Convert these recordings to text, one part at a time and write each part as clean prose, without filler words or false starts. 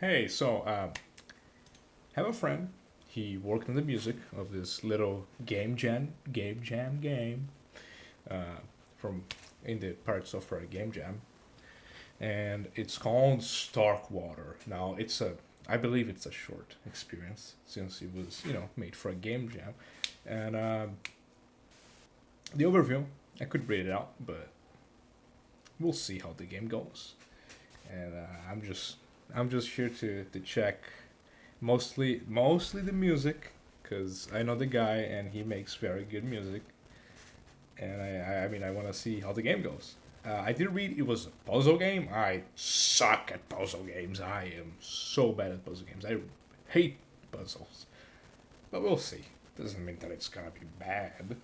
Hey, have a friend. He worked on the music of this little game jam game from in the Pirate Software Game Jam, and it's called Starkwater. Now, I believe it's a short experience since it was made for a game jam, and the overview I could read it out, but we'll see how the game goes. And I'm just here to check mostly the music because I know the guy and he makes very good music, and I mean I want to see how the game goes. I did read it was a puzzle game. I suck at puzzle games. I am so bad at puzzle games. I hate puzzles, but we'll see. Doesn't mean that it's gonna be bad.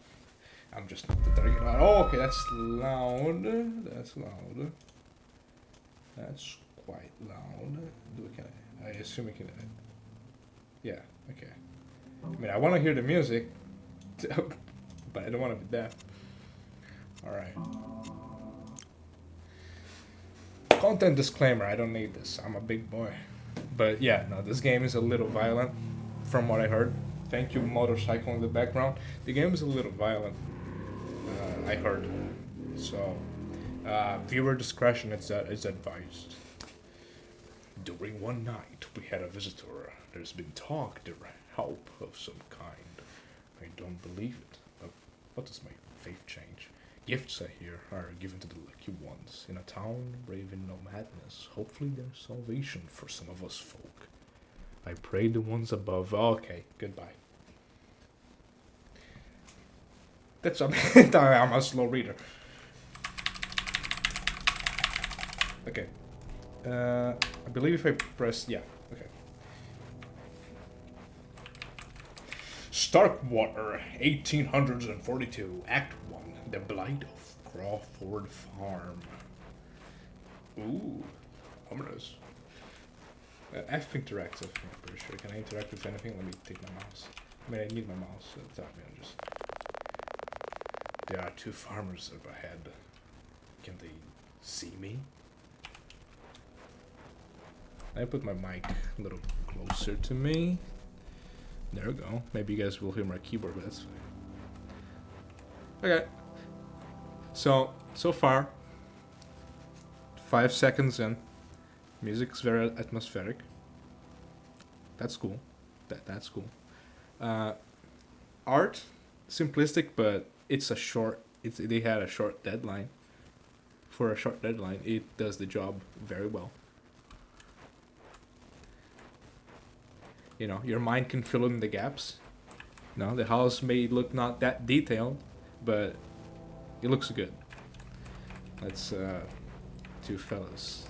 I'm just not the target. Oh, okay, that's loud. That's loud. That's quite loud. I assume we can. Yeah. Okay. I mean, I want to hear the music, but I don't want to be deaf. All right. Content disclaimer. I don't need this. I'm a big boy. But yeah, no, this game is a little violent, from what I heard. Thank you, motorcycle in the background. The game is a little violent. I heard. So, viewer discretion is advised. During one night, we had a visitor. There's been talk there help of some kind. I don't believe it. But what does my faith change? Gifts, I hear, are given to the lucky ones. In a town braving no madness. Hopefully there's salvation for some of us folk. I pray the ones above. Okay, goodbye. That's I'm a slow reader. Okay. I believe if I press... Yeah, okay. Starkwater, 1842, Act 1, The Blight of Crawford Farm. Ooh, ominous. F interactive, I'm pretty sure. Can I interact with anything? Let me take my mouse. I mean, I need my mouse, so it's not me, I'm just... There are two farmers up ahead. Can they see me? I put my mic a little closer to me. There we go. Maybe you guys will hear my keyboard, but that's fine. Okay. So far, 5 seconds in, music's very atmospheric. That's cool. That's cool. Art, simplistic, but it's a short. They had a short deadline. For a short deadline, it does the job very well. Your mind can fill in the gaps. The house may look not that detailed, but it looks good. Let's two fellas.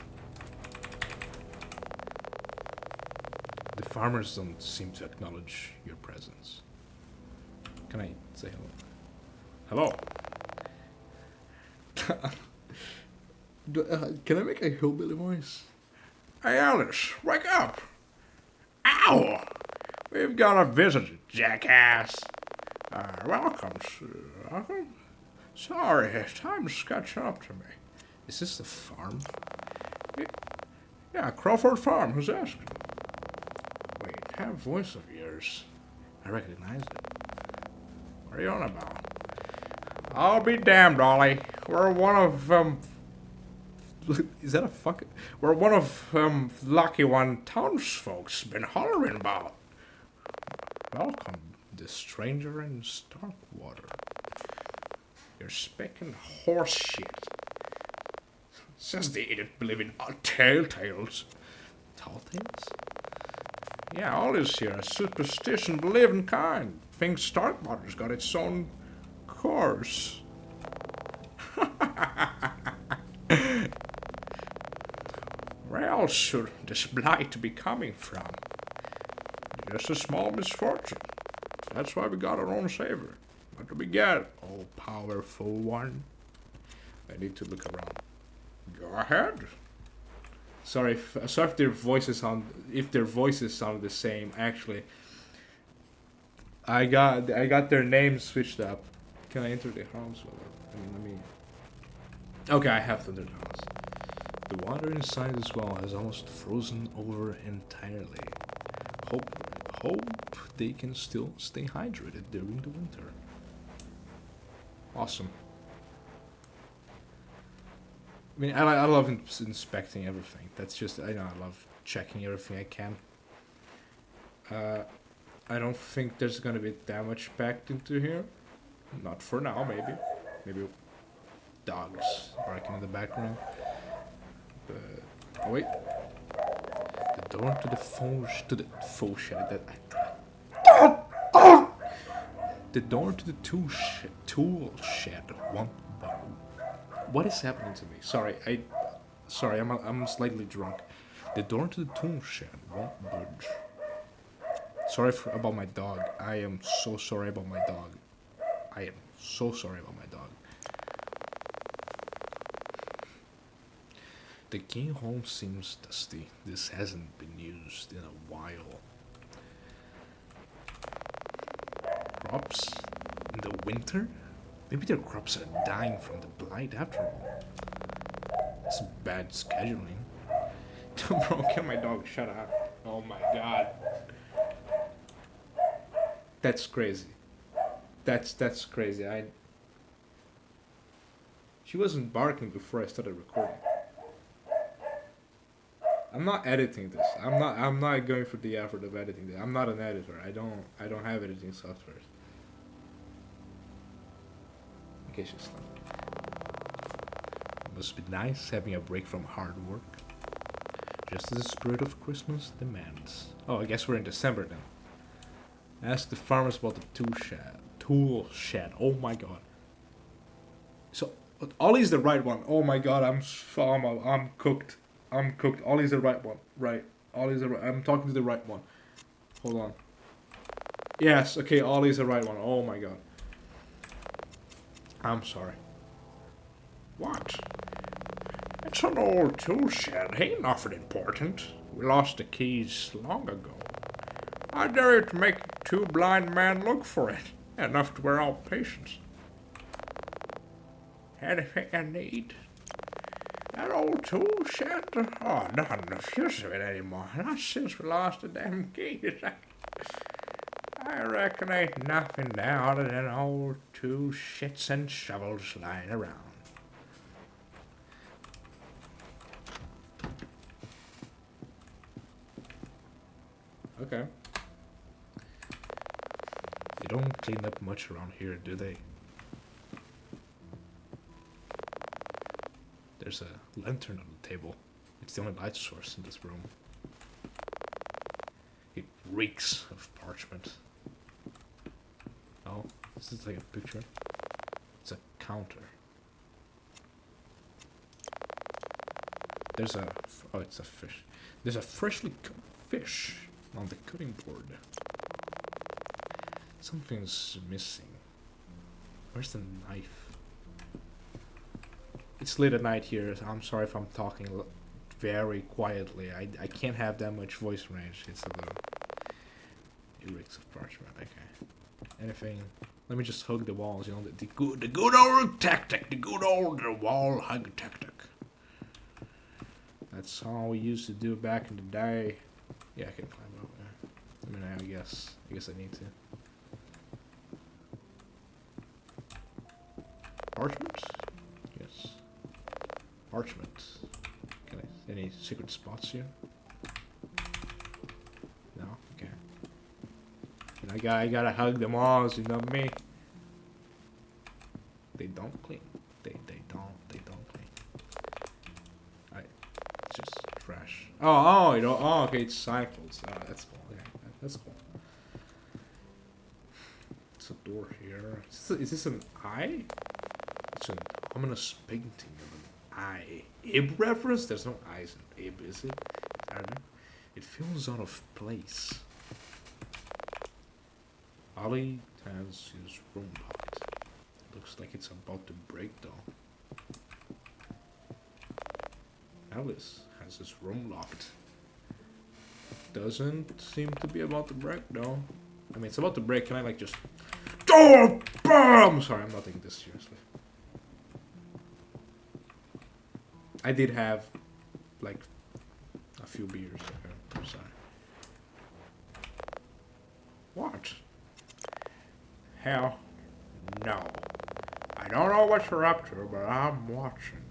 The farmers don't seem to acknowledge your presence. Can I say hello? Hello. Can I make a hillbilly voice? Hey, Alice, wake up! Ow! We've got a visitor, jackass. Welcome, welcome. Sorry, time's catching up to me. Is this the farm? Yeah, Crawford Farm. Who's asking? Wait, that voice of yours. I recognize it. What are you on about? I'll be damned, Ollie. We're one of, Is that a fucking... We're one of, lucky one townsfolk's been hollering about. Welcome, the stranger in Starkwater. You're speaking horse shit. Says the idiot believing tale tales. Tall tales? Yeah, all this here is superstition believing kind. Thinks Starkwater's got its own course. Where else should this blight be coming from? Just a small misfortune. That's why we got our own savior. What do we get, oh powerful one? I need to look around. Go ahead. Sorry if their voices sound the same. Actually, I got their names switched up. Can I enter the house? Let me. Okay, I have to enter the house. The water inside as well has almost frozen over entirely. Hope they can still stay hydrated during the winter. Awesome. I mean, I love inspecting everything. That's just, I love checking everything I can. I don't think there's gonna be that much packed into here. Not for now, maybe. Maybe dogs barking in the background. But, oh wait. The door to the faux shed. The door to the tool shed won't budge. What is happening to me? Sorry, I'm slightly drunk. The door to the tool shed won't budge. Sorry about my dog. I am so sorry about my dog. I am so sorry about my dog. The key home seems dusty. This hasn't been used in a while. Crops in the winter? Maybe their crops are dying from the blight after all. It's bad scheduling. Bro, kill my dog, shut up. Oh my god. That's crazy. That's crazy. She wasn't barking before I started recording. I'm not editing this. I'm not going for the effort of editing this. I'm not an editor. I don't have editing software. In case you slept. It must be nice having a break from hard work. Just as the spirit of Christmas demands. Oh, I guess we're in December then. Ask the farmers about the tool shed. Oh my god. So Ollie's the right one. Oh my god, I'm cooked. I'm cooked. Ollie's the right one. Right. Ollie's the right. I'm talking to the right one. Hold on. Yes. Okay. Ollie's the right one. Oh my god. I'm sorry. What? It's an old tool shed. Ain't nothing important. We lost the keys long ago. I dare you to make two blind men look for it. Enough to wear out patience. Anything I need? That old tool shed? Oh, not enough use of it anymore. Not since we lost the damn keys. I reckon ain't nothing there other than old tool shits and shovels lying around. Okay. They don't clean up much around here, do they? There's a lantern on the table. It's the only light source in this room. It reeks of parchment. Oh, is this like a picture? It's a counter. There's a... oh, it's a fish. There's a freshly cooked fish on the cutting board. Something's missing. Where's the knife? It's late at night here, so I'm sorry if I'm talking very quietly. I can't have that much voice range. It's a little... it reeks of parchment. Okay. Anything? Let me just hug the walls, you know, the good old tactic. The good old wall hug tactic. That's how we used to do back in the day. Yeah, I can climb up there. I mean, I guess I need to. Parchment? Yes. Parchment. Can I, any secret spots here? No? Okay. And I gotta hug them all, you know me. They don't clean. They don't clean. Alright. It's just trash. Oh, you know, oh, okay, it's cycles. Oh, that's cool. Okay, that's cool. It's a door here. Is this an eye? It's an ominous painting of an eye. Ib reference? There's no eyes in Ib, is it? I don't know. It feels out of place. Ollie has his room locked. Looks like it's about to break though. Alice has his room locked. Doesn't seem to be about to break though. I mean, it's about to break. Can I like just... oh, I'm sorry, I'm not taking this seriously. I did have like a few beers. Okay, I'm sorry. What? Hell no. I don't know what you're up to, but I'm watching.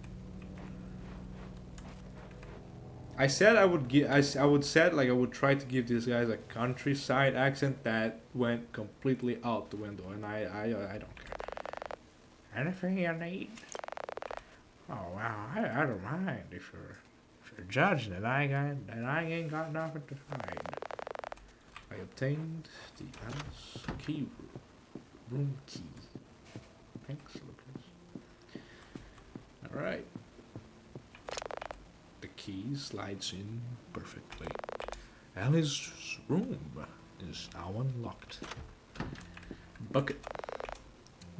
I said I would give. I would said like I would try to give these guys a countryside accent that went completely out the window, and I don't care. Anything you need? Oh wow, I don't mind if you're judging it. I ain't got nothing to hide. I obtained the Alice key room key. Thanks, Lucas. All right. The key slides in perfectly. Alice's room is now unlocked. Bucket.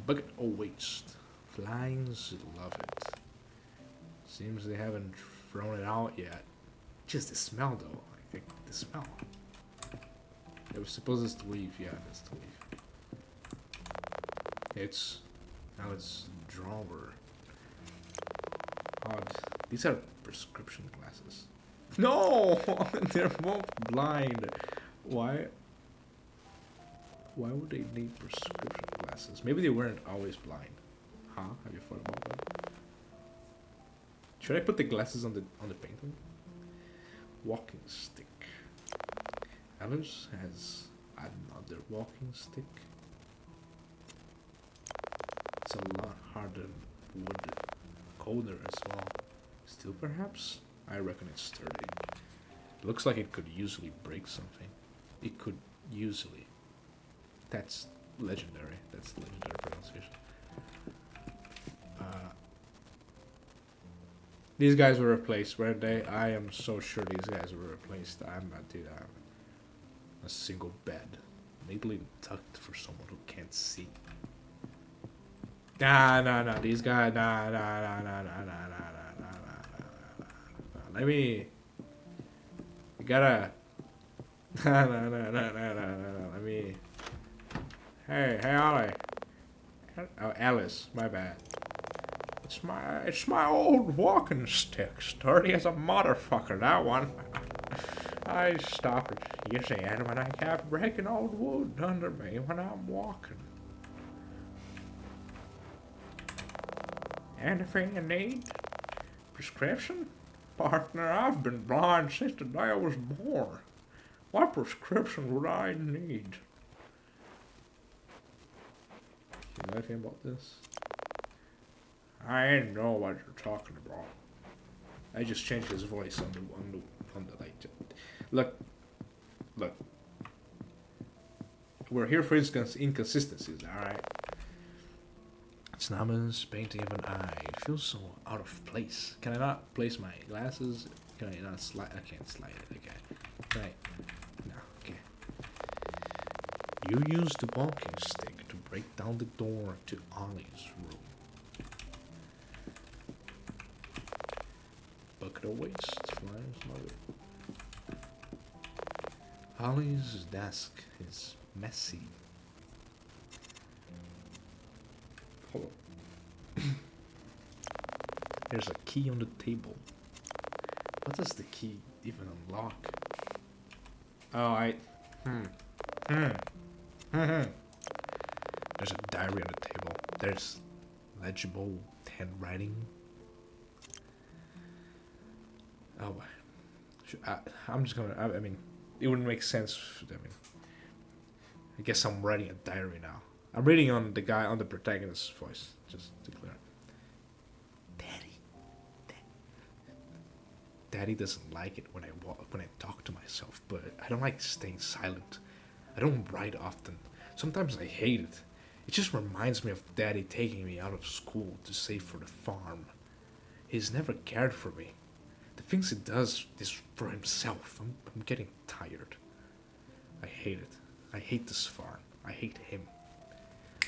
Bucket of waste. Flies love it. Seems they haven't thrown it out yet. Just the smell though. I think the smell. It was supposed to leave. Yeah, it's to leave. It's now it's drawer. Odd. These are prescription glasses. No, they're both blind. Why? Why would they need prescription glasses? Maybe they weren't always blind. Huh? Have you thought about that? Should I put the glasses on the painting? Walking stick. Alice has another walking stick. It's a lot harder than wood. Colder as well. Steel perhaps? I reckon it's sturdy. Looks like it could usually break something. It could usually. That's legendary. That's legendary pronunciation. These guys were replaced, weren't they? I am so sure these guys were replaced. I'm not doing that. A single bed. Neatly tucked for someone who can't see. Nah. These guys, nah. Let me. You gotta. Nah. Let me. Hey, Ollie. Oh, Alice. My bad. It's my old walking stick. Sturdy as a motherfucker. That one. I stopped using it when I kept breaking old wood under me when I'm walking. Anything you need? Prescription? Partner, I've been blind since the day I was born. What prescription would I need? You know anything about this? I ain't know what you're talking about. I just changed his voice on the like. Look. We're here for inconsistencies, alright? It's Nama's painting of an eye. It feels so out of place. Can I not place my glasses? Can I not slide? I can't slide it. Okay. Can I? No. Okay. You use the walking stick to break down the door to Ollie's room. Bucket of waste. Flies love it. Ollie's desk is messy. Hold on. There's a key on the table. What does the key even unlock? Oh, There's a diary on the table. There's legible handwriting. Oh, I'm just gonna. I mean, it wouldn't make sense. I guess I'm writing a diary now. I'm reading on the guy on the protagonist's voice, just to clear. Daddy doesn't like it when I talk to myself, but I don't like staying silent. I don't write often. Sometimes I hate it. It just reminds me of Daddy taking me out of school to save for the farm. He's never cared for me. The things he does is for himself. I'm getting tired. I hate it. I hate this farm. I hate him.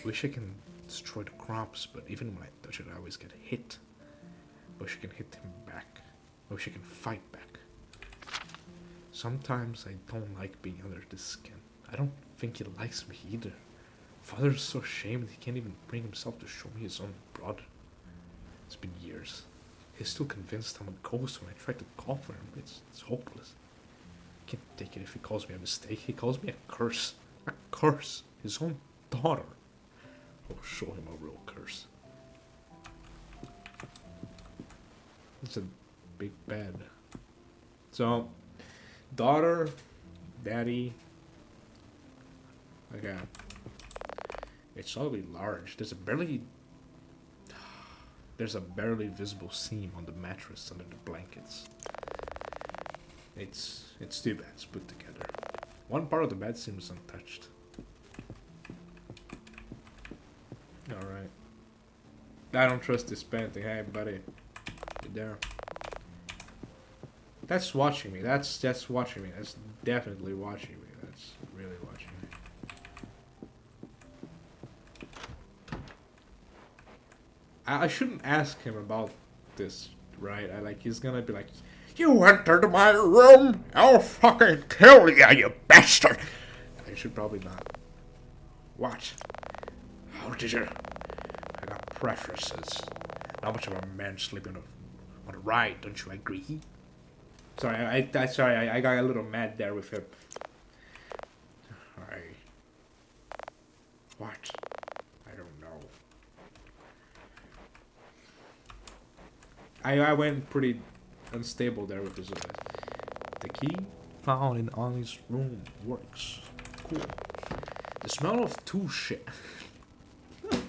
Wish I can destroy the crops, but even when I touch it, I always get hit. Wish I can hit him back. Wish I can fight back. Sometimes I don't like being under the skin. I don't think he likes me either. Father's so ashamed he can't even bring himself to show me his own blood. It's been years. He's still convinced I'm a ghost when I try to call for him. It's hopeless. I can't take it if he calls me a mistake. He calls me a curse. A curse. His own daughter. I'll show him a real curse. It's a big bed. So, daughter, daddy. Okay. It's ugly large. There's a barely visible seam on the mattress under the blankets. It's two beds put together. One part of the bed seems untouched. Alright. I don't trust this painting. Hey buddy. You there? That's watching me. That's watching me. That's definitely watching me. That's really watching me. I shouldn't ask him about this, right? He's gonna be like, "You entered my room! I'll fucking kill you, you bastard!" I should probably not. What? How did you? I got preferences. Not much of a man sleeping on the right, don't you agree? Sorry, I got a little mad there with him. What? I don't know. I went pretty unstable there with his The key found in Ollie's room works. Cool. The smell of two shit.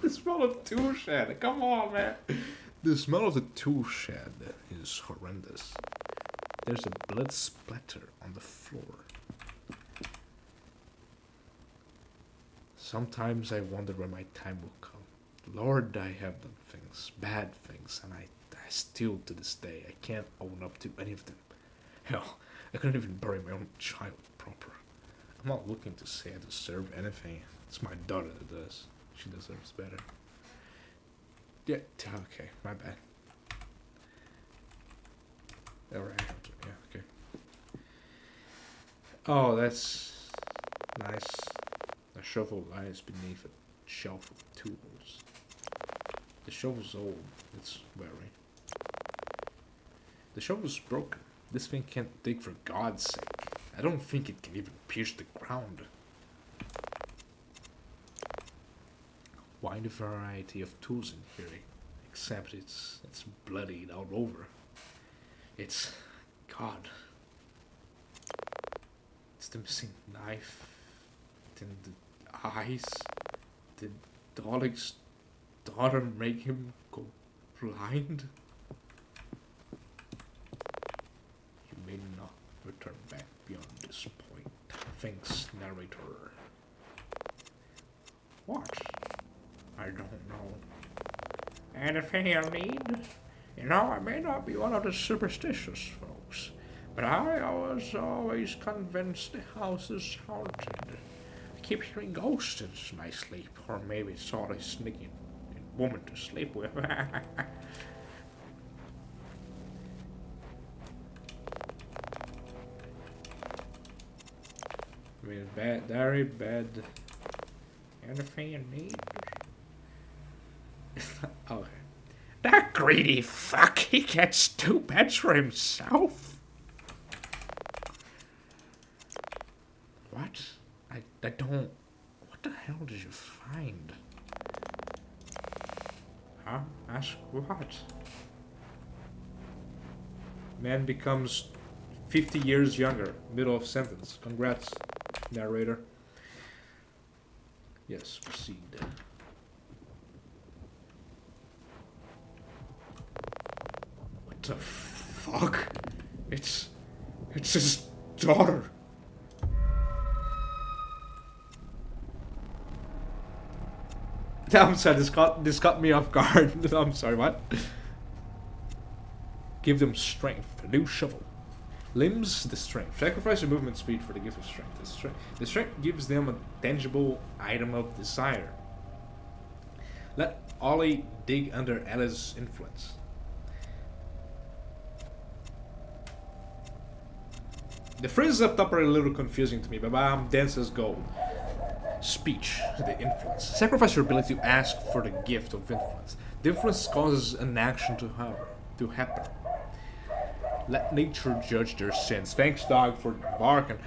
The smell of tool shed. Come on, man. The smell of the tool shed is horrendous. There's a blood splatter on the floor. Sometimes I wonder when my time will come. Lord, I have done things, bad things, and I still, to this day, I can't own up to any of them. Hell, I couldn't even bury my own child proper. I'm not looking to say I deserve anything. It's my daughter that does. She deserves better. Yeah, okay, my bad. Alright, yeah, okay. Oh, that's nice. A shovel lies beneath a shelf of tools. The shovel's old. It's weary. The shovel's broken. This thing can't dig for God's sake. I don't think it can even pierce the ground. Wide variety of tools in here, except it's bloodied all over. It's God. It's the missing knife. Then the eyes. Did Dalek's daughter make him go blind? You may not return back beyond this point. Thanks, narrator. What? I don't know. Anything you need? You know, I may not be one of the superstitious folks, but I was always convinced the house is haunted. I keep hearing ghosts in my sleep, or maybe it's always sneaking a woman to sleep with. I mean, bed, very bad. Anything you need? Okay. That greedy fuck, he gets 2 beds for himself? What? I don't... What the hell did you find? Huh? Ask what? Man becomes 50 years younger. Middle of sentence. Congrats, narrator. Yes, proceed. What the fuck? It's his daughter. I'm sorry, this caught me off guard. I'm sorry, what? Give them strength. A new shovel. Limbs, the strength. Sacrifice your movement speed for the gift of strength. The strength gives them a tangible item of desire. Let Ollie dig under Ella's influence. The phrases up top are a little confusing to me, but I'm dense as gold. Speech, the influence. Sacrifice your ability to ask for the gift of influence. The influence causes an action to her. to happen. Let nature judge their sins. Thanks, dog, for barking.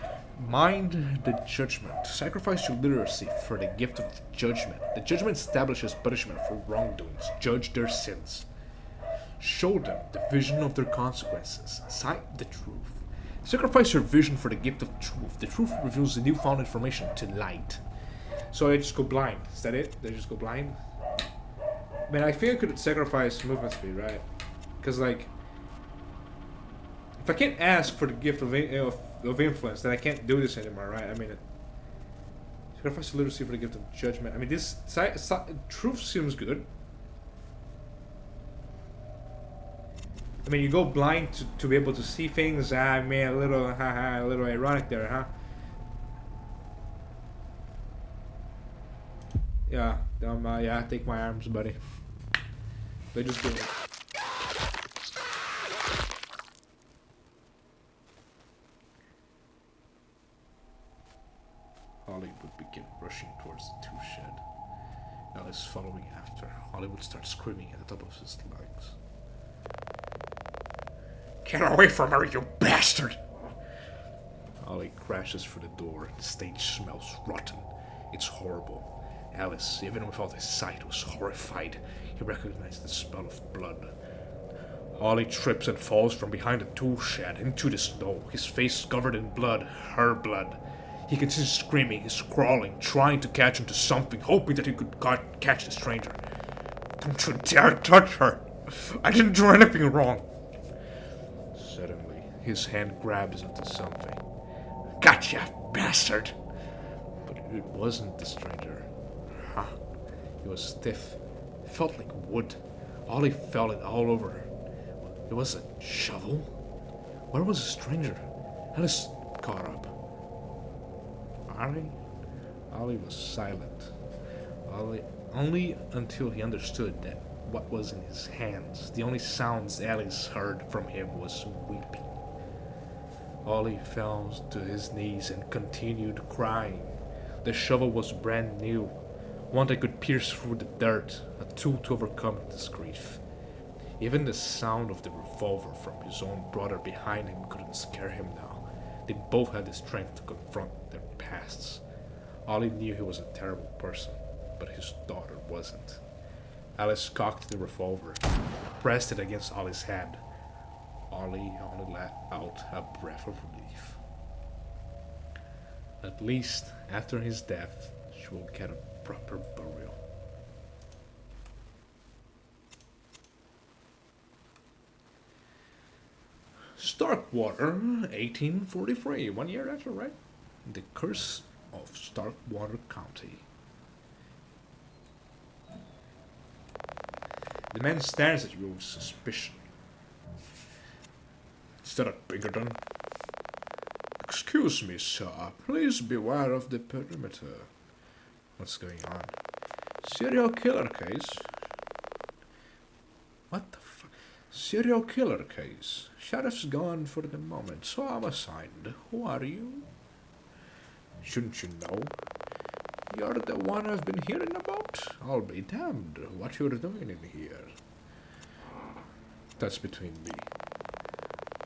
Mind the judgment. Sacrifice your literacy for the gift of judgment. The judgment establishes punishment for wrongdoings. Judge their sins. Show them the vision of their consequences. Cite the truth. Sacrifice your vision for the gift of truth. The truth reveals the newfound information to light. So I just go blind. Is that it? They just go blind? Man, I think I could sacrifice movement speed, right? Because, like, if I can't ask for the gift of influence, then I can't do this anymore, right? I mean, sacrifice literacy for the gift of judgment. I mean, this truth seems good. I mean, you go blind to be able to see things. I mean, a little ironic there, huh? Yeah, yeah, take my arms, buddy. They just do it. Holly would begin rushing towards the tool shed. Alice following after. Holly would start screaming at the top of his lungs. Get away from her, you bastard! Ollie crashes through the door. The stage smells rotten. It's horrible. Alice, even without his sight, was horrified. He recognized the smell of blood. Ollie trips and falls from behind the tool shed into the snow, his face covered in blood, her blood. He continues screaming, he's crawling, trying to catch onto something, hoping that he could catch the stranger. Don't you dare touch her! I didn't do anything wrong! Suddenly, his hand grabs onto something. Gotcha, bastard! But it wasn't the stranger. Huh? It was stiff. It felt like wood. Ollie felt it all over her. It was a shovel? Where was the stranger? Alice caught up. Ollie was silent. Only until he understood that what was in his hands. The only sounds Alice heard from him was weeping. Ollie fell to his knees and continued crying. The shovel was brand new, one that could pierce through the dirt, a tool to overcome his grief. Even the sound of the revolver from his own brother behind him couldn't scare him now. They both had the strength to confront their pasts. Ollie knew he was a terrible person, but his daughter wasn't. Alice cocked the revolver, pressed it against Ollie's head. Ollie only let out a breath of relief. At least, after his death, she will get a proper burial. Starkwater, 1843, 1 year after, right? The Curse of Starkwater County. The man stares at you with suspicion. Is that a Pinkerton? Excuse me, sir. Please beware of the perimeter. What's going on? Serial killer case? What the fuck? Serial killer case. Sheriff's gone for the moment, so I'm assigned. Who are you? Shouldn't you know? You're the one I've been hearing about? I'll be damned what you're doing in here. That's between me.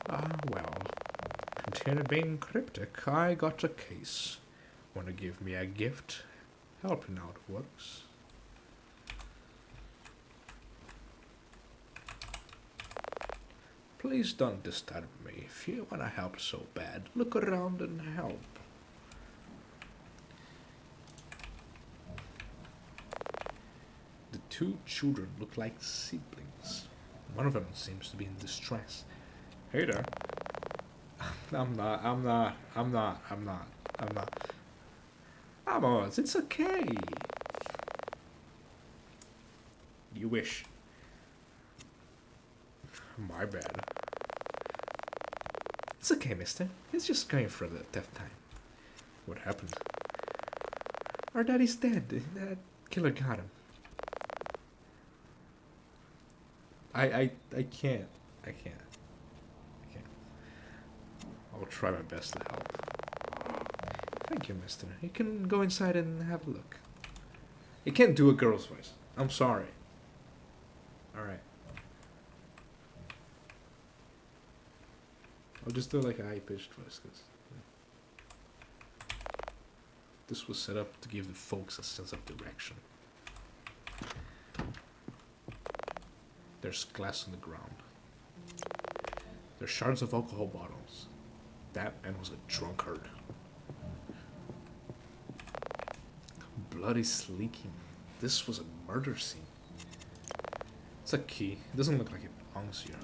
Ah, well. Continue being cryptic. I got a case. Wanna give me a gift? Helping out works. Please don't disturb me. If you wanna help so bad, look around and help. The two children look like siblings. One of them seems to be in distress. Hey there. I'm not. Vamos, it's okay. You wish. My bad. It's okay, mister. He's just going for the tough time. What happened? Our daddy's dead. That killer got him. I can't. I'll try my best to help. Thank you, mister. You can go inside and have a look. You can't do a girl's voice. I'm sorry. Alright. I'll just do like a high-pitched voice, because this was set up to give the folks a sense of direction. There's glass on the ground. There's shards of alcohol bottles. That man was a drunkard. Blood is leaking. This was a murder scene. It's a key. It doesn't look like it belongs here.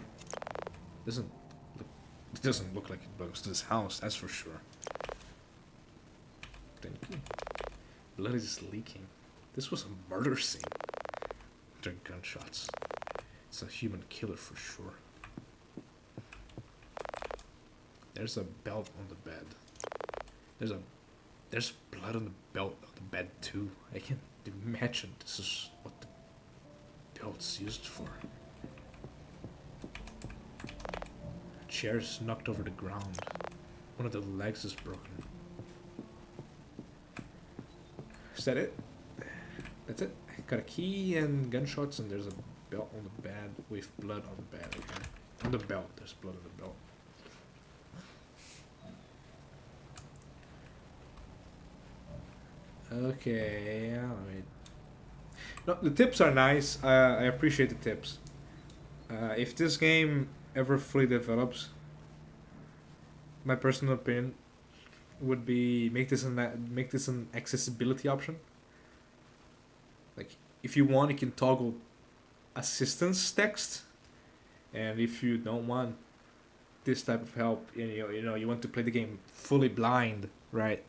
It doesn't look like it belongs to this house, that's for sure. Thank you. Blood is leaking. This was a murder scene. There are gunshots. It's a human killer for sure. There's a belt on the bed. There's blood on the belt on the bed too. I can't imagine this is what the belt's used for. A chair's knocked over the ground. One of the legs is broken. Is that it? That's it. I got a key and gunshots, and there's a belt on the bed with blood on the bed. Okay. On the belt, there's blood on the belt. Okay, alright. No, the tips are nice. I appreciate the tips. If this game ever fully develops, my personal opinion would be make this an accessibility option. Like, if you want, you can toggle assistance text, and if you don't want this type of help, you want to play the game fully blind, right?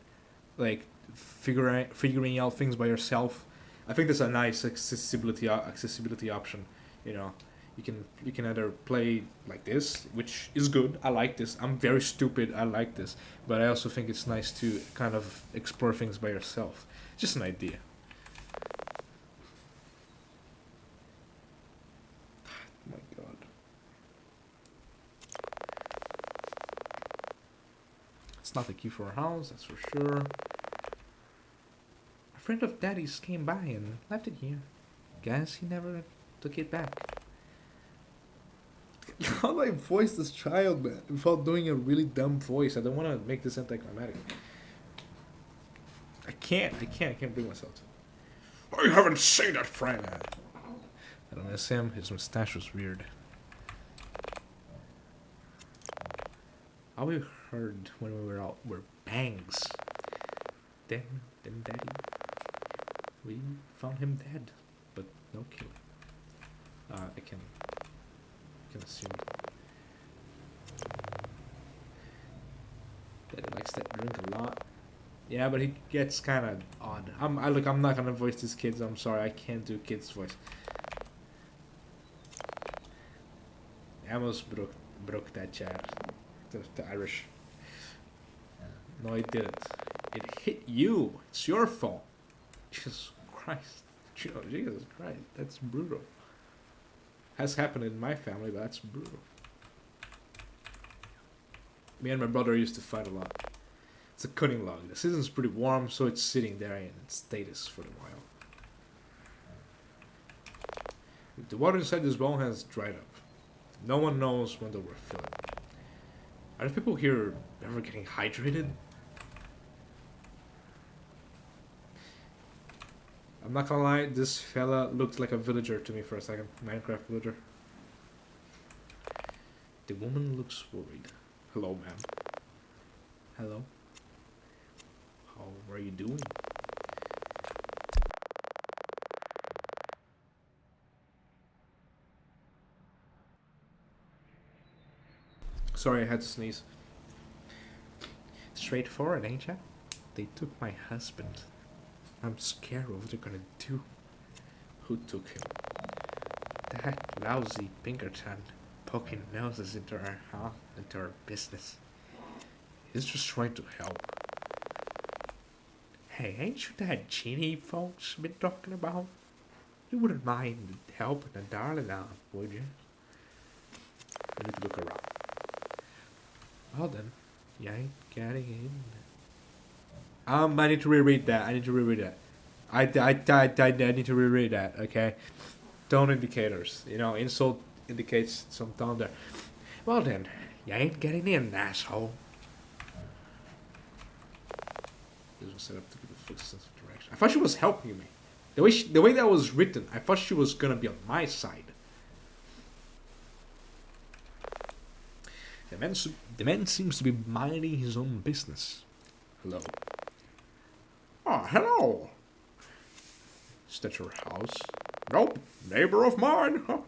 Like figuring out things by yourself. I think that's a nice accessibility option. You can either play like this, which is good. I like this. I'm very stupid. I like this, but I also think it's nice to kind of explore things by yourself. Just an idea. My God. It's not the key for our house, that's for sure. A friend of Daddy's came by and left it here. Guess he never took it back. How do I voice this child, man, without doing a really dumb voice? I don't want to make this anticlimactic. I can't bring myself to. I haven't seen that friend. I don't miss him. His mustache was weird. All we heard when we were out were bangs. Then Daddy. We found him dead, but no killing. I can assume that he likes that drink a lot. Yeah, but he gets kind of odd. I'm not gonna voice these kids. I'm sorry, I can't do kids' voice. I almost broke that chair. The Irish. No, it didn't. It hit you. It's your fault. Jesus Christ. Jesus Christ. That's brutal. Has happened in my family, but that's brutal. Me and my brother used to fight a lot. It's a cutting log. The season's pretty warm, so it's sitting there in its status for a while. The water inside this well has dried up. No one knows when they were filled. Are the people here ever getting hydrated? I'm not gonna lie, this fella looked like a villager to me for a second. Minecraft villager. The woman looks worried. Hello, ma'am. Hello. How are you doing? Sorry, I had to sneeze. Straightforward, ain't ya? They took my husband. I'm scared of what they're gonna do. Who took him? That lousy Pinkerton poking noses into our house, into our business. He's just trying to help. Hey, ain't you that genie folks been talking about? You wouldn't mind helping a darling out, would you? I need to look around. Well then, you ain't getting in. I need to reread that. I need to reread that. I need to reread that, okay? Tone indicators. Insult indicates some tone there. Well then, You ain't getting in, asshole. This was set up to give the full sense of direction. I thought she was helping me. The way that was written, I thought she was gonna be on my side. The man seems to be minding his own business. Hello. Ah, hello. Is that your house? Nope, neighbor of mine. Huh?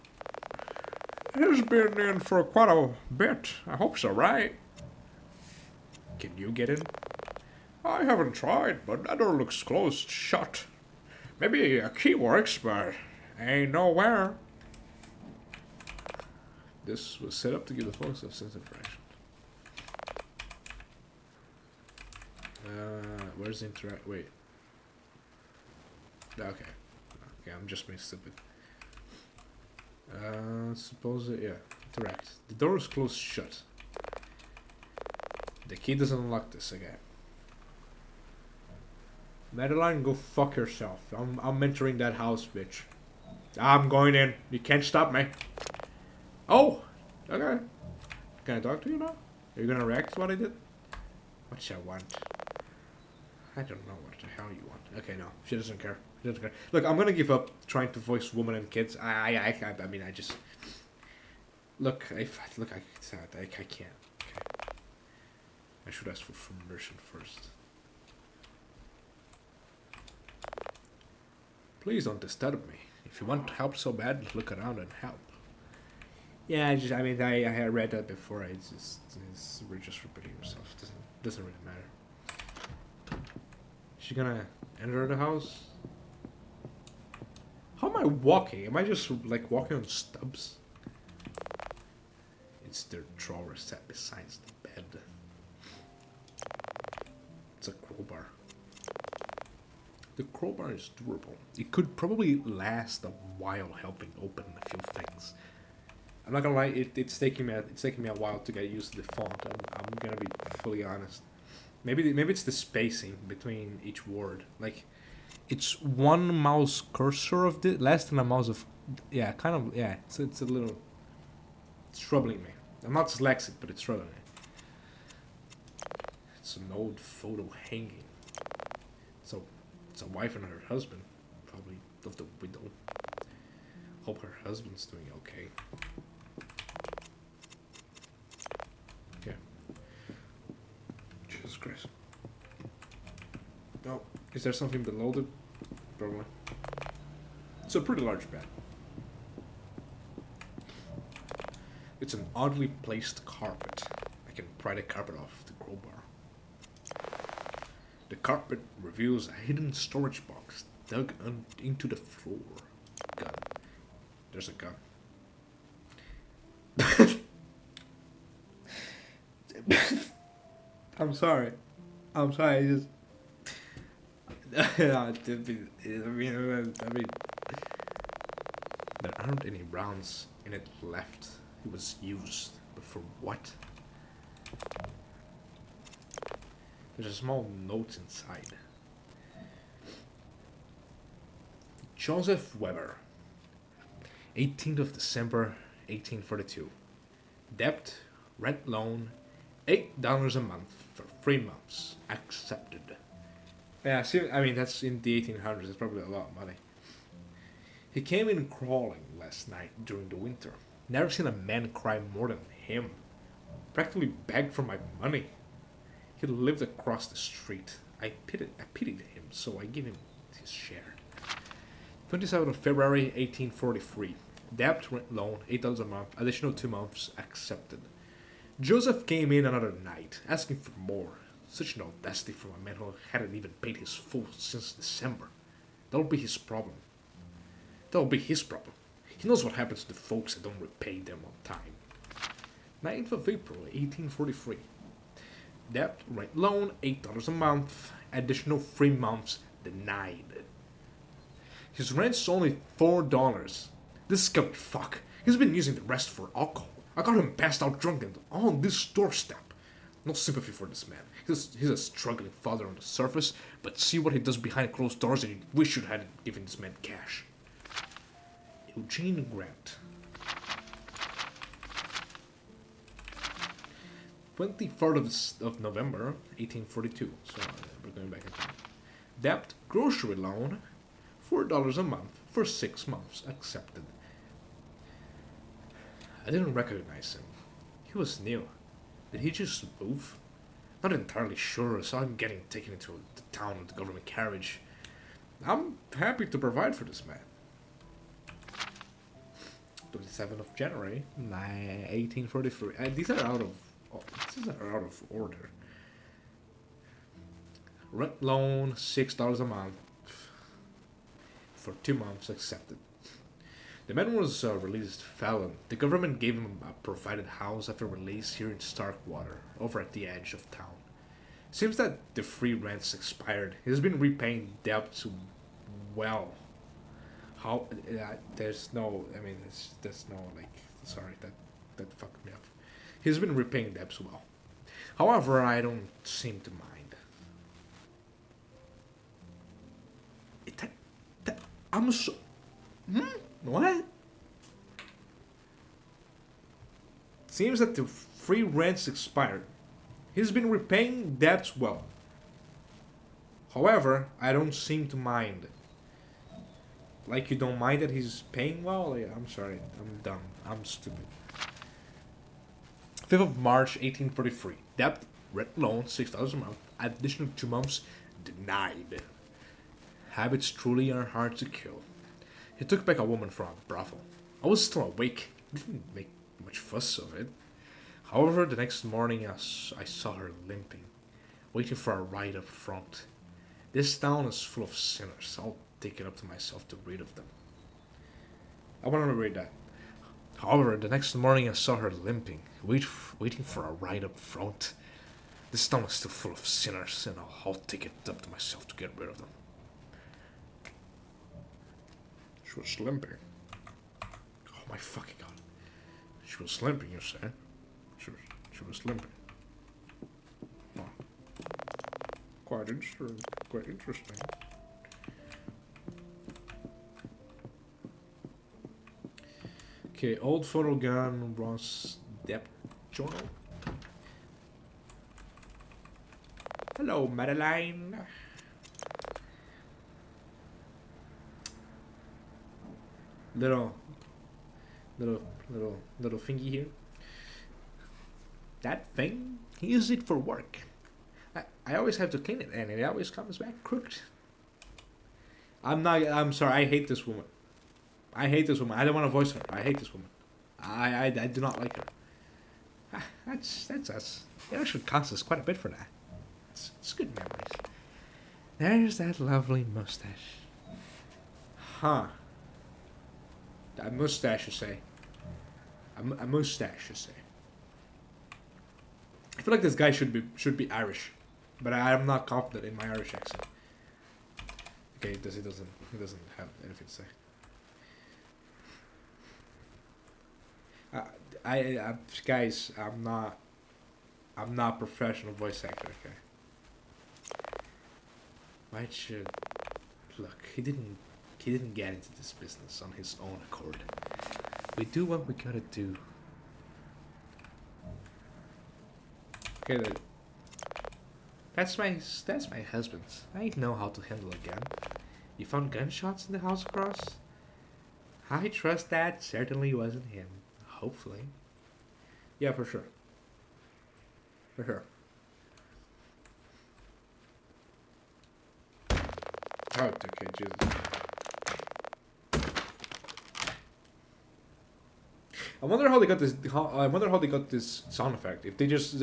He's been in for quite a bit. I hope so, right? Can you get in? I haven't tried, but that door looks closed shut. Maybe a key works, but ain't nowhere. This was set up to give the folks a sense of direction. Where's the interact? Wait. Okay. Okay, I'm just being stupid. Suppose it, yeah. Interact. The door is closed shut. The key doesn't unlock this again. Madeline, go fuck yourself. I'm entering that house, bitch. I'm going in. You can't stop me. Oh! Okay. Can I talk to you now? Are you gonna react to what I did? What shall I want? I don't know what the hell you want. Okay, no. She doesn't care. She doesn't care. Look, I'm gonna give up trying to voice women and kids. I mean, I just... Look, I can't. Okay. I should ask for permission first. Please don't disturb me. If you want help so bad, look around and help. Yeah, I read that before. We're just repeating ourselves. Doesn't really matter. Is she gonna enter the house? How am I walking? Am I just like walking on stubs? It's their drawer set beside the bed. It's a crowbar. The crowbar is durable. It could probably last a while helping open a few things. I'm not gonna lie, it's taking me a while to get used to the font. I'm gonna be fully honest. Maybe it's the spacing between each word. Like, it's one mouse cursor of the less than a mouse of, yeah, kind of, yeah. So it's a little, it's troubling me. I'm not dyslexic, but it's troubling me. It's an old photo hanging. So it's a wife and her husband, probably of the widow. Hope her husband's doing okay. Jesus Christ. Oh, is there something below the... Probably. It's a pretty large bed. It's an oddly placed carpet. I can pry the carpet off the crowbar. The carpet reveals a hidden storage box dug into the floor. Gun. There's a gun. I'm sorry. I just... I mean, there aren't any rounds in it left. It was used, but for what? There's a small note inside. Joseph Weber, 18th of December, 1842. Debt, rent loan, $8 a month for 3 months. Accepted. Yeah, see, I mean, that's in the 1800s. It's probably a lot of money. He came in crawling last night during the winter. Never seen a man cry more than him. Practically begged for my money. He lived across the street. I pitied him, so I gave him his share. 27th of February, 1843. Debt, rent loan, $8 a month, additional 2 months, accepted. Joseph came in another night, asking for more. Such an audacity from a man who hadn't even paid his full since December. That'll be his problem. He knows what happens to the folks that don't repay them on time. 9th of April, 1843. Debt, rent loan, $8 a month, additional 3 months, denied. His rent's only $4. This scummy fuck. He's been using the rest for alcohol. I got him passed out drunk and on this doorstep. No sympathy for this man. He's a struggling father on the surface, but see what he does behind closed doors and you wish you hadn't given this man cash. Eugene Grant. 24th of November, 1842. So we're going back in time. Debt, grocery loan, $4 a month for 6 months. Accepted. I didn't recognize him. He was new. Did he just move? Not entirely sure. I saw him getting taken into the town with the government carriage. I'm happy to provide for this man. 27th of January, 1843. These are out of order. Rent loan, $6 a month for 2 months. Accepted. The man was released felon. The government gave him a provided house after release here in Starkwater, over at the edge of town. Seems that the free rents expired. He's been repaying debts well. How? There's no. I mean, there's no like. Sorry, that fucked me up. He's been repaying debts well. However, I don't seem to mind. I'm so. What? Seems that the free rents expired. He's been repaying debts well. However, I don't seem to mind. Like you don't mind that he's paying well? Yeah, I'm sorry. I'm dumb. I'm stupid. 5th of March, 1843. Debt, rent loan, $6 a month. Additional 2 months, denied. Habits truly are hard to kill. He took back a woman from a brothel. I was still awake. Didn't make much fuss of it. However, the next morning I saw her limping, waiting for a ride up front. This town is full of sinners. I'll take it up to myself to read of them. I want to read that. However, the next morning I saw her limping, waiting for a ride up front. This town is still full of sinners, and I'll take it up to myself to get rid of them. She was limping. Oh my fucking god. She was limping, you say? She was limping. Oh. Quite interesting. Okay, old photo gun, Ross Depp journal. Hello, Madeline. Little thingy here. That thing, he uses it for work. I always have to clean it, and it always comes back crooked. I'm sorry, I hate this woman. I don't want to voice her. I hate this woman. I do not like her. That's us. It actually costs us quite a bit for that. It's good memories. There's that lovely mustache. Huh. A mustache, you say? A mustache, you say? I feel like this guy should be Irish, but I'm not confident in my Irish accent. Okay, he doesn't have anything to say. Guys, I'm not professional voice actor. Okay. Why should look? He didn't get into this business on his own accord. We do what we gotta do. Okay, that's my husband. I know how to handle a gun. You found gunshots in the house across? I trust that certainly wasn't him. Hopefully. Yeah, for sure. For sure. Oh, okay, Jesus. I wonder how they got this sound effect. If they just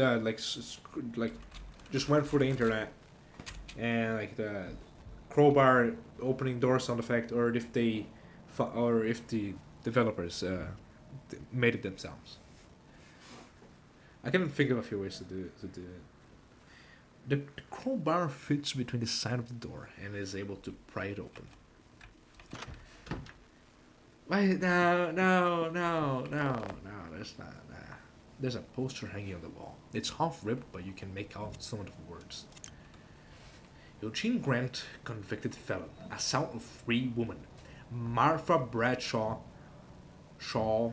just went through the internet and like the crowbar opening door sound effect, or if the developers made it themselves. I can think of a few ways to do it. The crowbar fits between the side of the door and is able to pry it open. Wait, no, there's not. There's a poster hanging on the wall. It's half ripped, but you can make out some of the words. Eugene Grant, convicted felon. Assault of free woman. Martha Bradshaw, Shaw,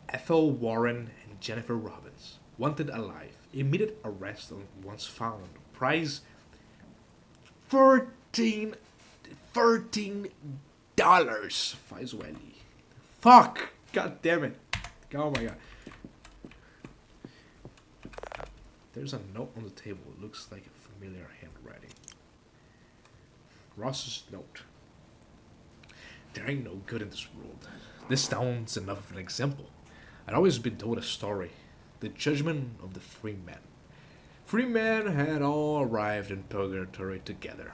Ethel Warren, and Jennifer Robbins. Wanted alive. Immediate arrest once found. Price 14 $13. Faizueli. Fuck! God damn it. Oh my god. There's a note on the table. It looks like a familiar handwriting. Ross's note. There ain't no good in this world. This town's enough of an example. I'd always been told a story. The judgment of the free men. Free men had all arrived in purgatory together.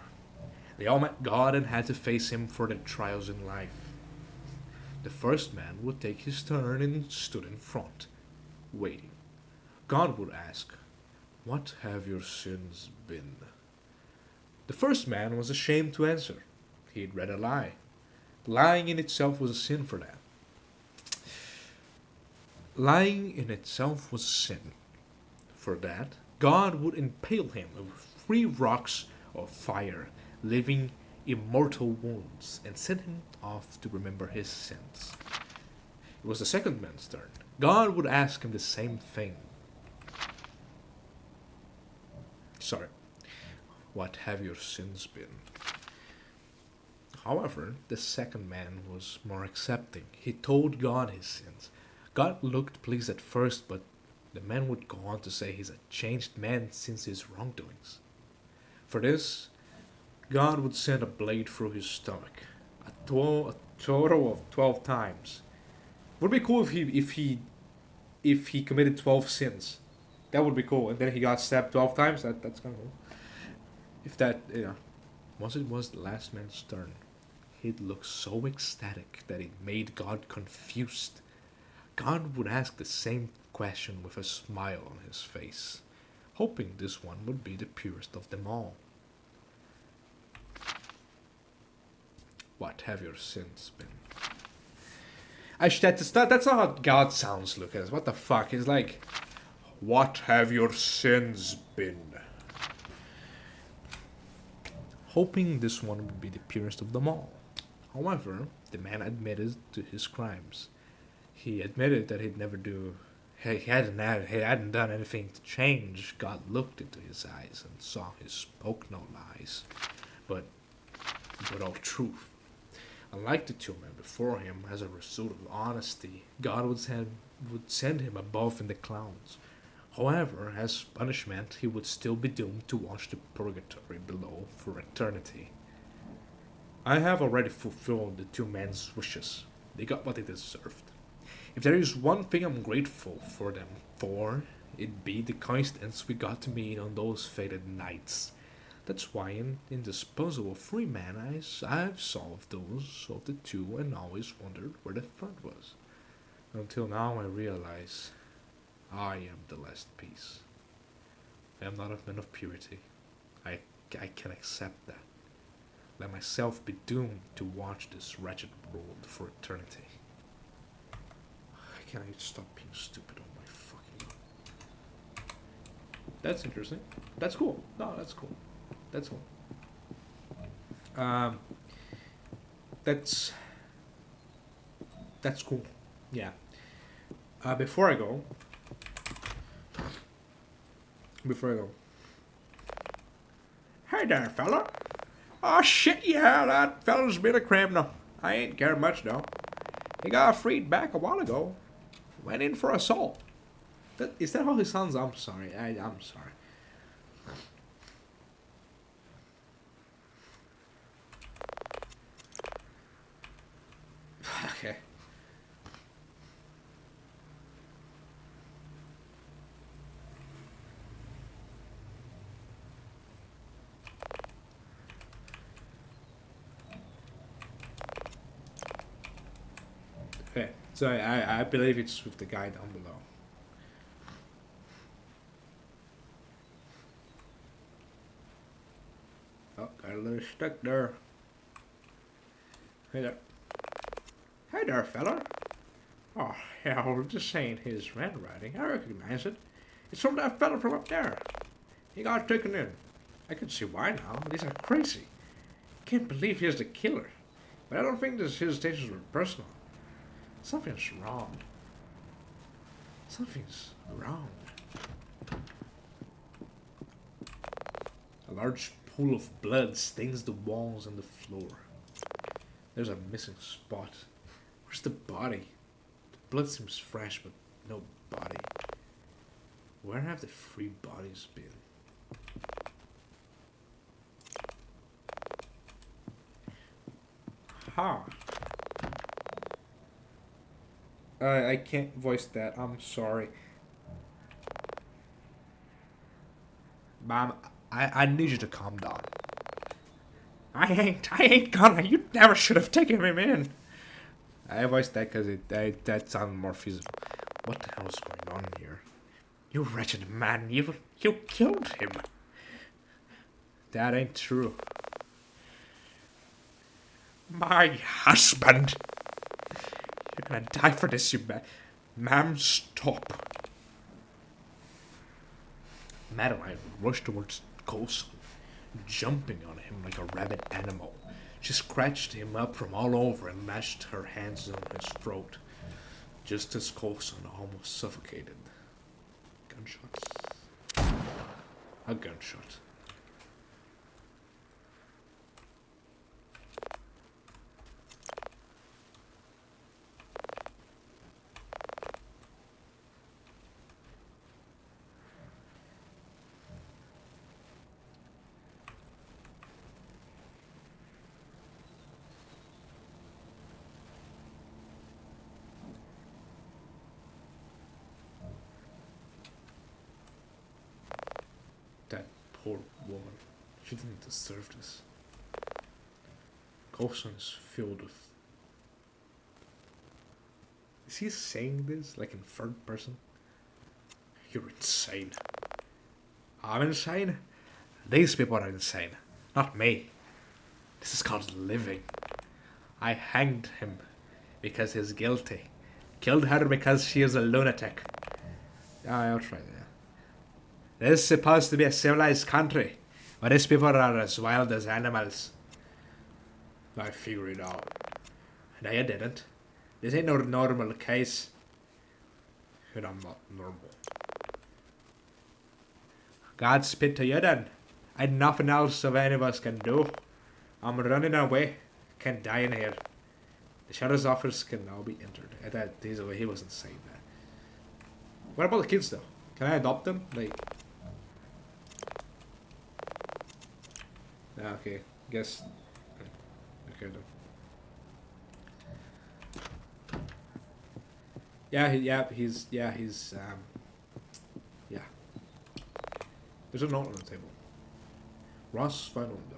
They all met God and had to face him for their trials in life. The first man would take his turn and stood in front, waiting. God would ask, "What have your sins been?" The first man was ashamed to answer. He'd read a lie. Lying in itself was a sin for that. Lying in itself was a sin. For that, God would impale him with 3 rocks of fire, leaving immortal wounds, and send him off to remember his sins. It was the second man's turn. God would ask him the same thing. Sorry. What have your sins been? However, the second man was more accepting. He told God his sins. God looked pleased at first, but the man would go on to say he's a changed man since his wrongdoings. For this, God would send a blade through his stomach, a total of 12 times. Would be cool if he committed 12 sins. That would be cool. And then he got stabbed 12 times. That's kind of cool. If that, once it was the last man's turn, he'd look so ecstatic that it made God confused. God would ask the same question with a smile on his face, hoping this one would be the purest of them all. What have your sins been? That's not how God sounds, Lucas. What the fuck? It's like, what have your sins been? Hoping this one would be the purest of them all. However, the man admitted to his crimes. He admitted that he hadn't done anything to change. God looked into his eyes and saw he spoke no lies, but all truth. Unlike the 2 men before him, as a result of honesty, God would send him above in the clouds. However, as punishment, he would still be doomed to watch the purgatory below for eternity. I have already fulfilled the 2 men's wishes. They got what they deserved. If there is one thing I'm grateful for them for, it'd be the coincidence we got to meet on those fated nights. That's why in Disposal of Free Man, I've solved those of the 2 and always wondered where the third was. Until now I realize I am the last piece. I am not a man of purity. I can accept that. Let myself be doomed to watch this wretched world for eternity. Can I stop being stupid on my fucking... That's interesting. That's cool. No, that's cool. That's cool. That's cool. Yeah. Before I go... Hey there, fella. Oh shit, yeah, that fella's been a criminal. I ain't care much though. He got freed back a while ago. Went in for assault. Is that how he sounds? I'm sorry. I'm sorry. Okay. Okay, so I believe it's with the guy down below. Oh, got a little stuck there. Hey there. Hey there, fella. Oh, hell, this ain't his handwriting. I recognize it. It's from that fella from up there. He got taken in. I can see why now. These are crazy. Can't believe he's the killer. But I don't think his hesitations were personal. Something's wrong. Something's wrong. A large pool of blood stains the walls and the floor. There's a missing spot. Where's the body? The blood seems fresh, but no body. Where have the 3 bodies been? Ha! I can't voice that. I'm sorry. Mom, I need you to calm down. I ain't gonna. You never should have taken him in. I voiced that because that sounded more feasible. What the hell is going on here? You wretched man, you killed him. That ain't true. My husband. You're gonna die for this, you man. Ma'am, stop. Madeline rushed towards Coulson, jumping on him like a rabid animal. She scratched him up from all over and lashed her hands on his throat, just as Coulson almost suffocated. Gunshots. A gunshot. That poor woman. She didn't deserve this. Coulson is filled with... Is he saying this like in third person? You're insane. I'm insane? These people are insane. Not me. This is called living. I hanged him because he's guilty. Killed her because she is a lunatic. I'll try that. This is supposed to be a civilized country, but these people are as wild as animals. I figured it out. No, you didn't. This ain't no normal case. And I'm not normal. Godspeed to you then. Ain't nothing else of any of us can do. I'm running away. Can't die in here. The sheriff's office can now be entered. He wasn't saying that. What about the kids though? Can I adopt them? Like... Ah, okay. Guess... Okay then. He's, yeah. There's a note on the table. Ross found one though.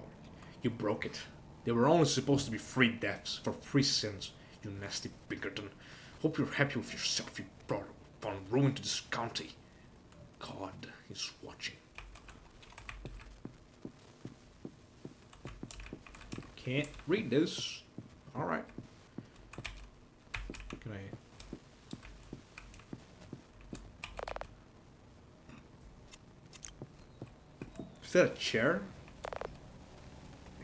You broke it. They were only supposed to be 3 deaths for 3 sins, you nasty Pinkerton. Hope you're happy with yourself, you brought ruin to this county. God is watching. Can't read this. Alright. Can I... Is that a chair?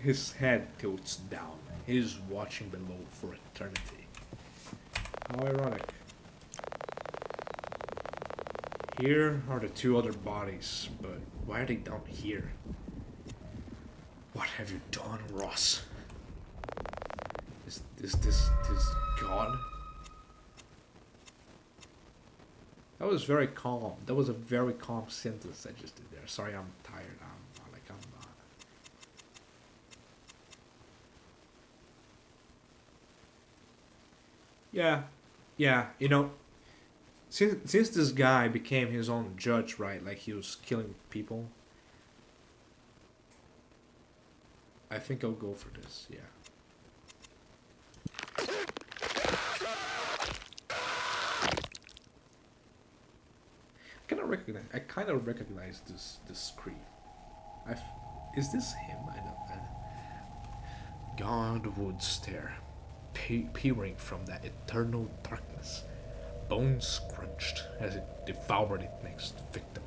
His head tilts down. He's watching below for eternity. How ironic. Here are the 2 other bodies, but why are they down here? What have you done, Ross? Is this God? That was very calm. That was a very calm sentence I just did there. Sorry, I'm tired. Yeah, you know, since this guy became his own judge, right? Like he was killing people. I think I'll go for this. Yeah. I kind of recognize this scream. Is this him? I don't know. God would stare, peering from that eternal darkness, bones crunched as it devoured its next victim.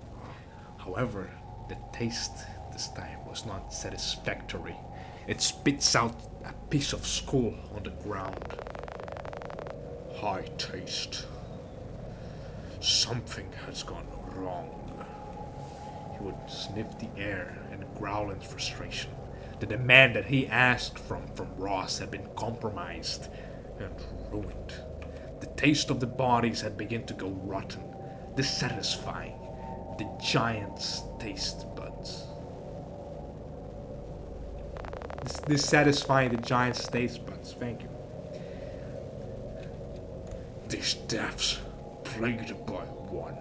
However, the taste this time was not satisfactory. It spits out a piece of skull on the ground. High taste. Something has gone wrong. He would sniff the air and growl in frustration. The demand that he asked from Ross had been compromised and ruined. The taste of the bodies had begun to go rotten, dissatisfying the giant's taste buds. Dissatisfying the giant's taste buds, thank you. These deaths, plagued by one,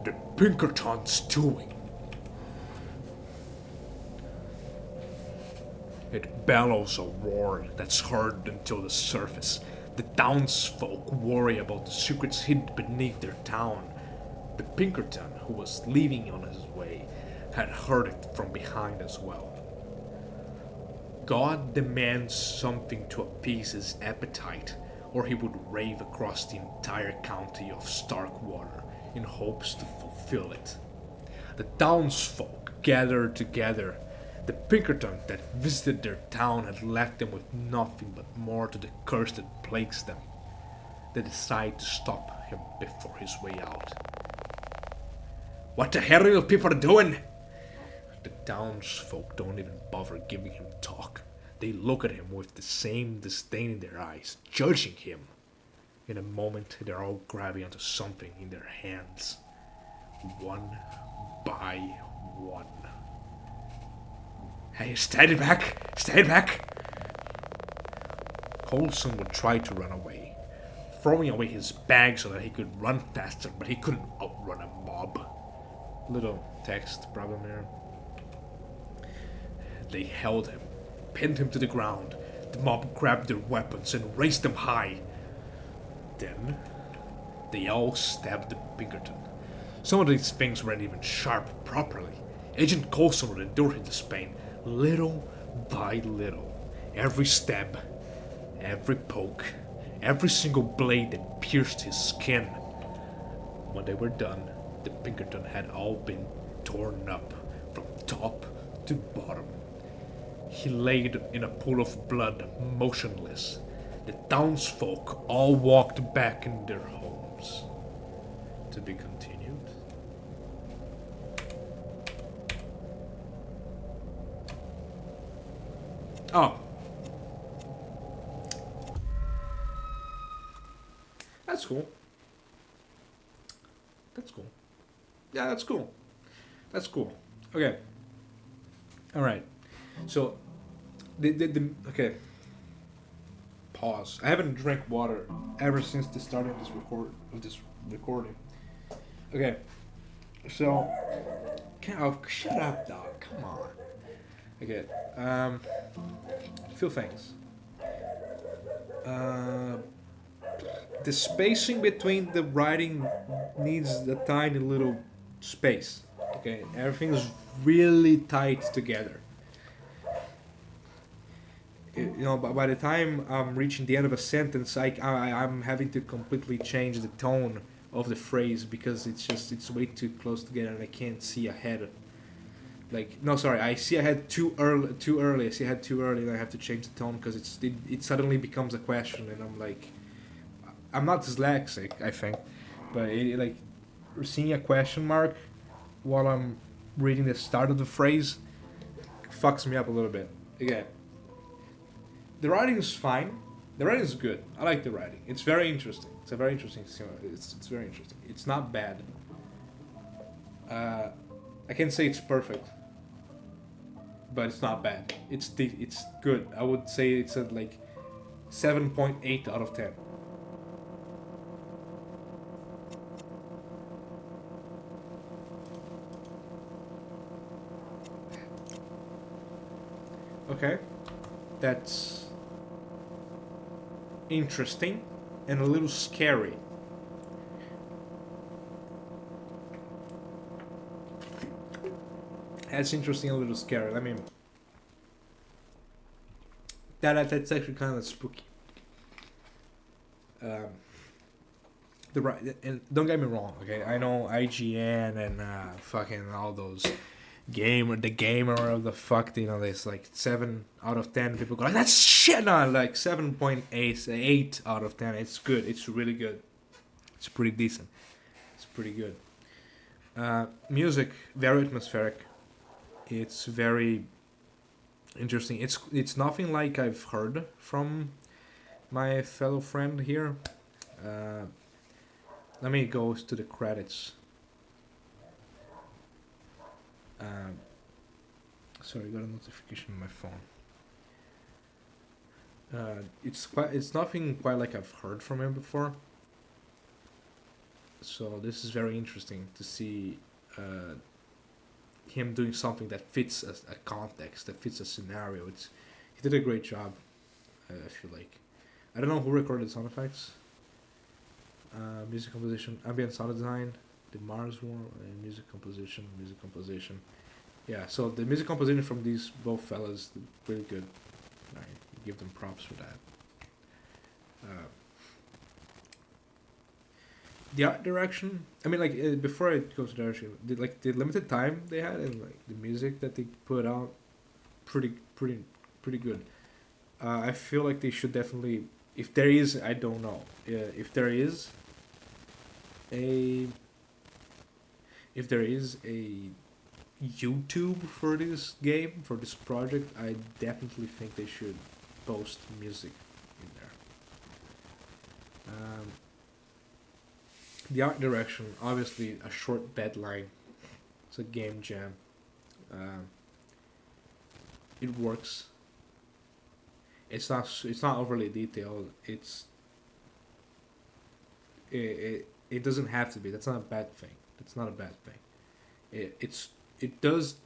the Pinkerton's doing. It bellows a roar that's heard until the surface. The townsfolk worry about the secrets hid beneath their town. The Pinkerton, who was leaving on his way, had heard it from behind as well. God demands something to appease his appetite, or he would rave across the entire county of Starkwater in hopes to fulfill it. The townsfolk gathered together. The Pinkerton that visited their town had left them with nothing but more to the curse that plagues them. They decide to stop him before his way out. What the hell are you people doing? The townsfolk don't even bother giving him talk. They look at him with the same disdain in their eyes, judging him. In a moment, they're all grabbing onto something in their hands. One by one. Hey, stand back! Stand back! Coulson would try to run away, throwing away his bag so that he could run faster, but he couldn't outrun a mob. Little text problem here. They held him, pinned him to the ground. The mob grabbed their weapons and raised them high. Then, they all stabbed the Pinkerton. Some of these things weren't even sharp properly. Agent Coulson would endure his pain, little by little. Every stab, every poke, every single blade that pierced his skin. When they were done, the Pinkerton had all been torn up from top to bottom. He laid in a pool of blood, motionless. The townsfolk all walked back in their homes. To be continued. Oh. That's cool. That's cool. Yeah, that's cool. That's cool. Okay. Alright. So, okay. Pause. I haven't drank water ever since the start of this recording. Okay. So, shut up, dog. Come on. Okay. Few things. The spacing between the writing needs a tiny little space. Okay, everything is really tight together. You know, by the time I'm reaching the end of a sentence, I'm having to completely change the tone of the phrase because it's way too close together and I can't see ahead. Like, no, sorry, I see ahead too early. I see ahead too early, and I have to change the tone because it suddenly becomes a question, and I'm like, I'm not dyslexic, I think, but like seeing a question mark while I'm reading the start of the phrase fucks me up a little bit. Again, the writing is fine. The writing is good. I like the writing. It's very interesting. It's a very interesting. It's very interesting. It's not bad. I can't say it's perfect, but it's not bad. It's good. I would say it's at like 7.8 out of 10. Okay, that's interesting and a little scary. That's interesting and a little scary. I mean, that's actually kind of spooky. And don't get me wrong, okay? I know IGN and fucking all those the gamer of the fuck, you know, there's like 7 out of 10 people go like, that's shit. No, like 7.8 out of 10. It's good. It's really good. It's pretty decent. pretty good. Music, very atmospheric. It's very interesting. It's nothing like I've heard from my fellow friend here. Uh, Let me go to the credits. Um, Sorry, I got a notification on my phone. It's nothing quite like I've heard from him before. So this is very interesting to see him doing something that fits a context, that fits a scenario. He did a great job. I feel like. I don't know who recorded sound effects. Music composition, ambient sound design, the Mars World, and music composition. Yeah, so the music composition from these both fellas, really good. I give them props for that. Uh, the art direction, I mean, like before I go to direction, the limited time they had and like the music that they put out, pretty good. I feel like they should definitely, if there is, I don't know, if there is a if there is a YouTube for this game, for this project, I definitely think they should post music in there. The art direction, obviously a short deadline. It's a game jam. Um, it works. It's not overly detailed. It doesn't have to be. That's not a bad thing. That's not a bad thing. It does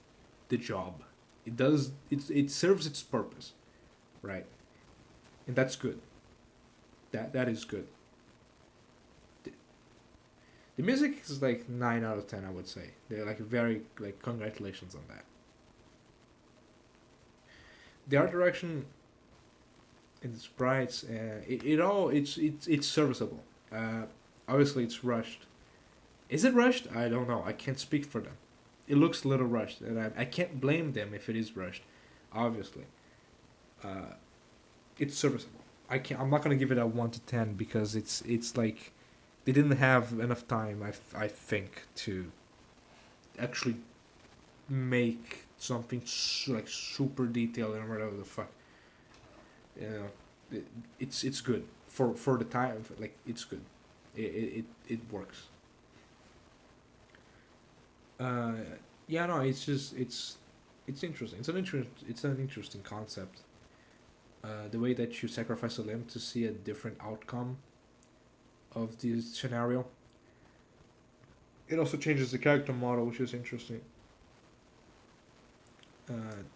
the job. It serves its purpose, right? And that's good. That is good. The, the music is like 9 out of 10. I would say they're like very like congratulations on that. The art direction and the sprites, it's serviceable. Obviously, it's rushed. Is it rushed? I don't know. I can't speak for them. It looks a little rushed, and I can't blame them if it is rushed. Obviously, uh, it's serviceable. I'm not gonna give it a 1 to 10 because it's like they didn't have enough time. I think to actually make something like super detailed and whatever the fuck. You know, it's good for the time. Like it's good. It works. Uh, yeah, no, it's interesting. It's an interesting concept. The way that you sacrifice a limb to see a different outcome of this scenario. It also changes the character model, which is interesting.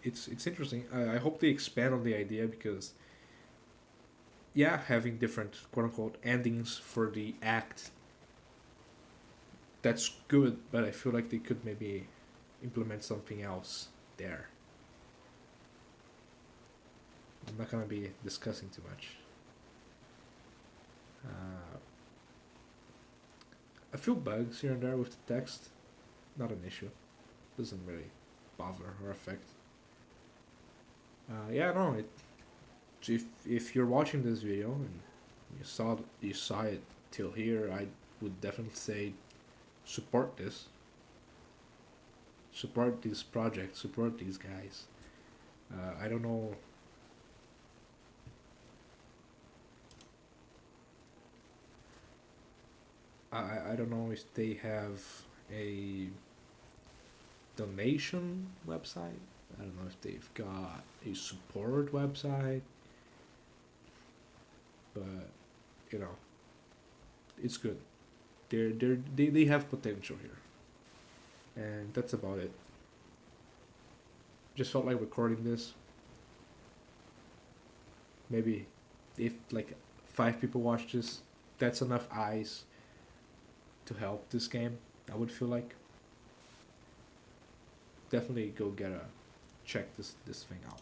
It's interesting. I hope they expand on the idea because yeah, having different quote unquote endings for the act, that's good, but I feel like they could maybe implement something else there. I'm not gonna be discussing too much. Uh, a few bugs here and there with the text, not an issue. Doesn't really bother or affect. Yeah, no. If you're watching this video and you saw it till here, I would definitely say support this. Support this project. Support these guys. I don't know. I don't know if they have a donation website. I don't know if they've got a support website, but you know, it's good. They have potential here, and that's about it. Just felt like recording this. Maybe if like 5 people watch this, that's enough eyes to help this game. I would feel like definitely go check this thing out.